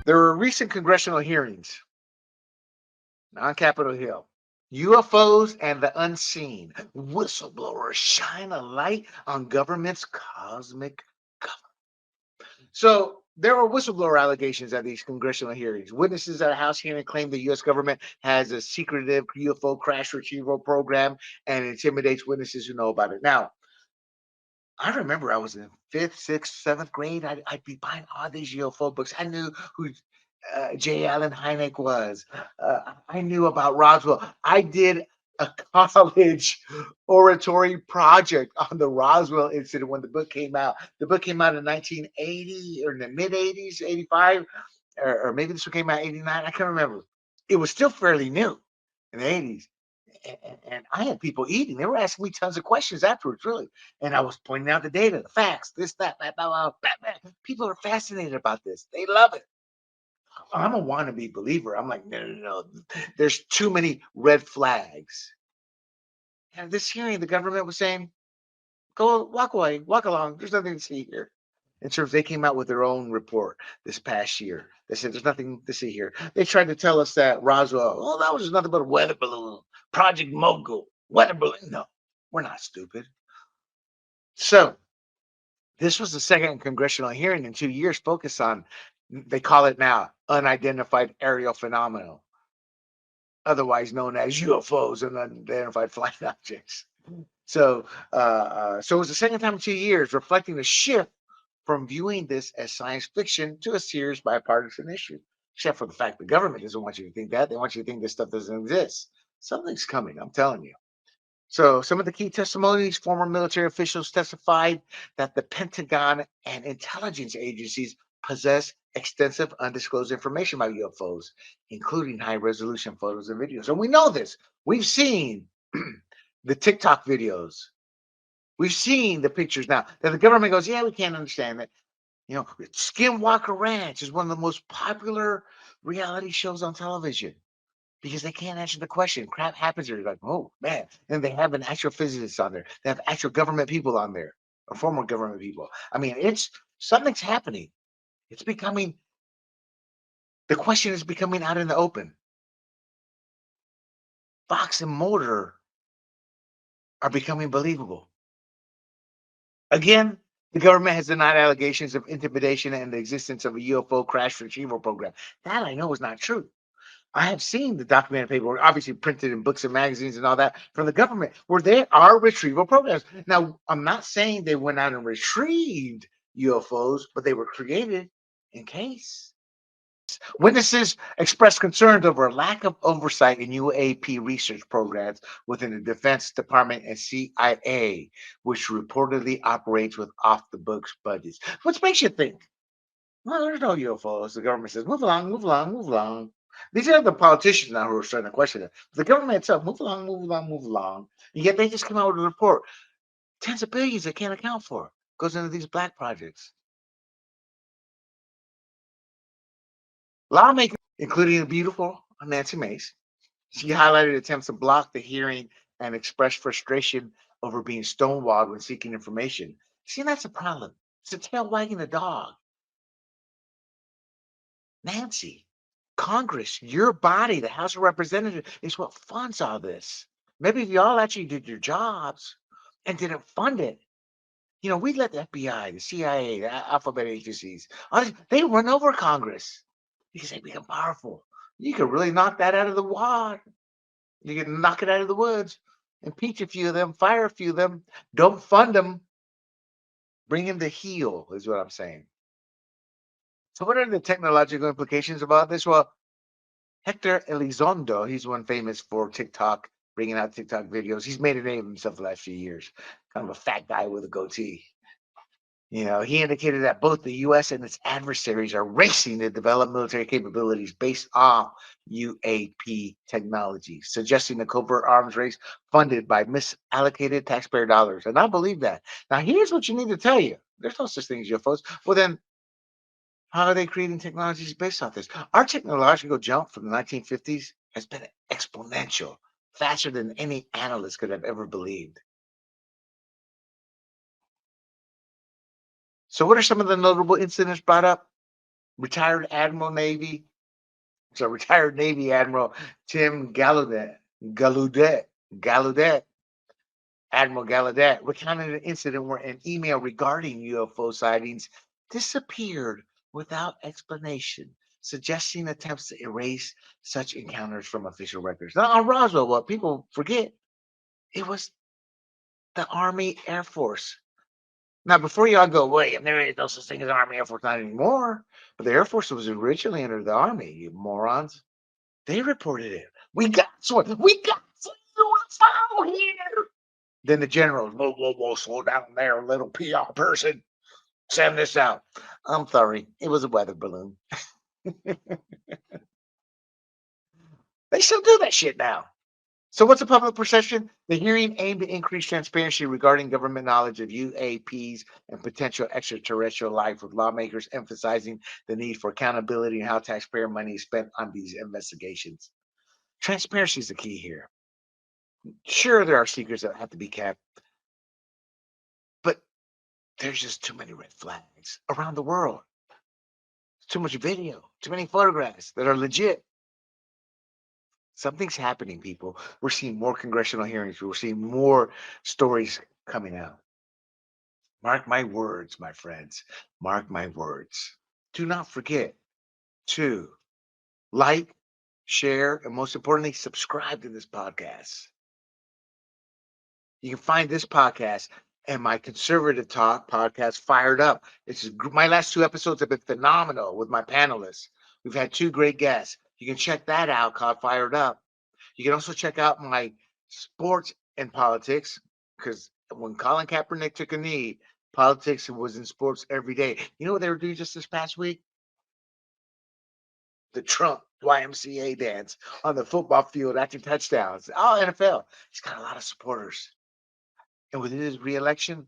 There were recent congressional hearings on Capitol Hill. UFOs and the unseen. Whistleblowers shine a light on government's cosmic cover. So there were whistleblower allegations at these congressional hearings. Witnesses at a House hearing claimed the U.S. government has a secretive UFO crash retrieval program and intimidates witnesses who know about it. Now, I remember I was in fifth, sixth, seventh grade. I'd be buying all these UFO books. I knew who J. Allen Hynek was. I knew about Roswell. I did a college oratory project on the Roswell incident when the book came out. The book came out in 1980 or in the mid 80s, 85, or maybe this one came out 89. I can't remember. It was still fairly new in the 80s. And I had people eating. They were asking me tons of questions afterwards, really. And I was pointing out the data, the facts, this, that, blah, blah, blah, blah, blah. People are fascinated about this. They love it. I'm a wannabe believer. I'm like, no, no, no. There's too many red flags. And this hearing, the government was saying, go walk away, walk along. There's nothing to see here. In terms, they came out with their own report this past year. They said there's nothing to see here. They tried to tell us that Roswell, oh, that was just nothing but a weather balloon, Project Mogul, weather balloon. No, we're not stupid. So this was the second congressional hearing in 2 years focused on, they call it now, unidentified aerial phenomena, otherwise known as UFOs and unidentified flying objects. So it was the second time in 2 years, reflecting the shift from viewing this as science fiction to a serious bipartisan issue. Except for the fact the government doesn't want you to think that; they want you to think this stuff doesn't exist. Something's coming, I'm telling you. So, some of the key testimonies: former military officials testified that the Pentagon and intelligence agencies possess extensive undisclosed information about UFOs, including high resolution photos and videos. And we know this. We've seen the TikTok videos. We've seen the pictures now that the government goes, yeah, we can't understand it. Skinwalker Ranch is one of the most popular reality shows on television because they can't answer the question. Crap happens there. You're like, oh man. And they have an actual physicist on there. They have actual government people on there, or former government people. I mean, it's something's happening. It's becoming the question is becoming out in the open. Fox and Motor are becoming believable. Again, the government has denied allegations of intimidation and the existence of a UFO crash retrieval program. That I know is not true. I have seen the documented paperwork, obviously printed in books and magazines and all that from the government, where there are retrieval programs. Now, I'm not saying they went out and retrieved UFOs, but they were created in case. Witnesses expressed concerns over a lack of oversight in UAP research programs within the Defense Department and CIA, which reportedly operates with off the books budgets. Which makes you think, well, there's no UFOs. The government says, move along, move along, move along. These are the politicians now who are starting to question it. The government itself, move along, move along, move along. And yet they just come out with a report. Tens of billions they can't account for. Goes into these black projects. Lawmakers, including the beautiful Nancy Mace, she highlighted attempts to block the hearing and expressed frustration over being stonewalled when seeking information. See, that's a problem. It's a tail wagging the dog. Nancy, Congress, your body, the House of Representatives, is what funds all this. Maybe if you all actually did your jobs and didn't fund it, we let the FBI, the CIA, the alphabet agencies, they run over Congress because they become powerful. You can really knock that out of the water. You can knock it out of the woods, impeach a few of them, fire a few of them, don't fund them, bring them to heel, is what I'm saying. So, what are the technological implications about this? Well, Hector Elizondo, he's one famous for TikTok, bringing out TikTok videos. He's made a name of himself the last few years, kind of a fat guy with a goatee. He indicated that both the U.S. and its adversaries are racing to develop military capabilities based on UAP technology, suggesting a covert arms race funded by misallocated taxpayer dollars. And I believe that. Now, here's what you need to tell you. There's no such thing as UFOs. Well, then, how are they creating technologies based off this? Our technological jump from the 1950s has been exponential, faster than any analyst could have ever believed. So, what are some of the notable incidents brought up? retired retired Navy Admiral Tim Gallaudet, Admiral Gallaudet recounted an incident where an email regarding UFO sightings disappeared without explanation, suggesting attempts to erase such encounters from official records. Now, on Roswell, what people forget, it was the Army Air Force. Now, before y'all go, wait, there is no such thing as Army Air Force, not anymore. But the Air Force was originally under the Army, you morons. They reported it. We got some UFO here. Then the generals, whoa, slow down there, little PR person. Send this out. I'm sorry, it was a weather balloon. They still do that shit now. So what's a public perception? The hearing aimed to increase transparency regarding government knowledge of UAPs and potential extraterrestrial life, with lawmakers emphasizing the need for accountability and how taxpayer money is spent on these investigations. Transparency is the key here. Sure, there are secrets that have to be kept, but there's just too many red flags around the world. Too much video, too many photographs that are legit. Something's happening, people. We're seeing more congressional hearings. We're seeing more stories coming out. Mark my words, my friends. Mark my words. Do not forget to like, share, and most importantly, subscribe to this podcast. You can find this podcast and my conservative talk podcast, Fired Up. My last 2 episodes have been phenomenal with my panelists. We've had 2 great guests. You can check that out, called Fired Up. You can also check out my sports and politics, because when Colin Kaepernick took a knee, politics was in sports every day. You know what they were doing just this past week? The Trump YMCA dance on the football field after touchdowns. Oh, NFL. He's got a lot of supporters. And with his reelection,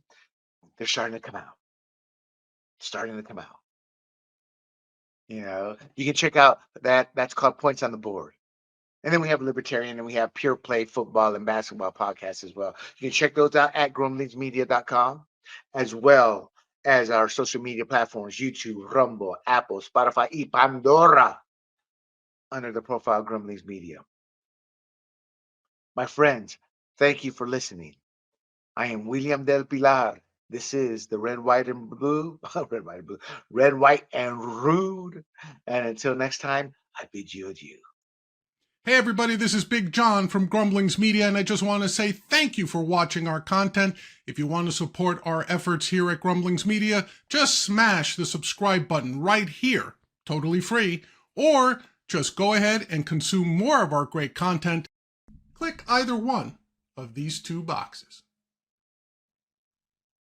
they're starting to come out. You can check out that's called Points on the Board. And then we have Libertarian, and we have Pure Play Football and Basketball podcasts as well. You can check those out at grumblingsmedia.com, as well as our social media platforms, YouTube, Rumble, Apple, Spotify, y Pandora, under the profile Grumblings Media. My friends, thank you for listening. I am William Del Pilar. This is the Red, White, and Blue. Red, White, and Rude. And until next time, I bid you adieu. Hey everybody, this is Big John from Grumblings Media, and I just want to say thank you for watching our content. If you want to support our efforts here at Grumblings Media, just smash the subscribe button right here, totally free, or just go ahead and consume more of our great content. Click either one of these 2 boxes.